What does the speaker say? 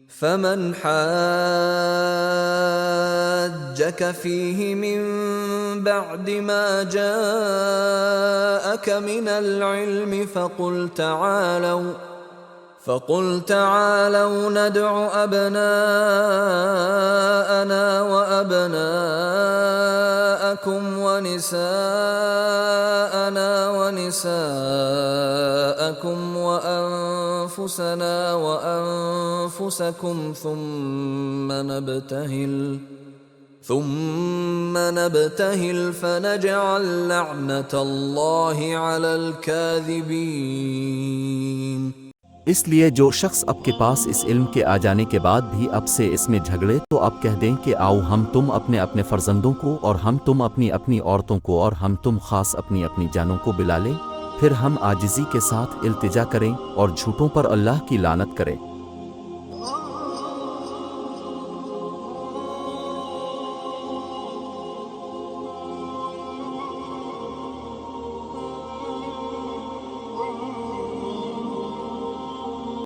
فمن حاجك فيه من بعد ما جاءك من العلم فقل تعالوا ندع أبناءنا وأبناءكم ونساءنا ونساءكم وأنفسنا وأنفسكم ثم نبتهل فنجعل لعنة الله على الكاذبين। इसलिए जो शख्स आपके पास इस इल्म के आ जाने के बाद भी अब से इसमें झगड़े, तो अब कह दें कि आओ हम तुम अपने अपने फर्जंदों को और हम तुम अपनी अपनी औरतों को और हम तुम खास अपनी अपनी जानों को बुला लें, फिर हम आजिज़ी के साथ इल्तिजा करें और झूठों पर अल्लाह की लानत करें।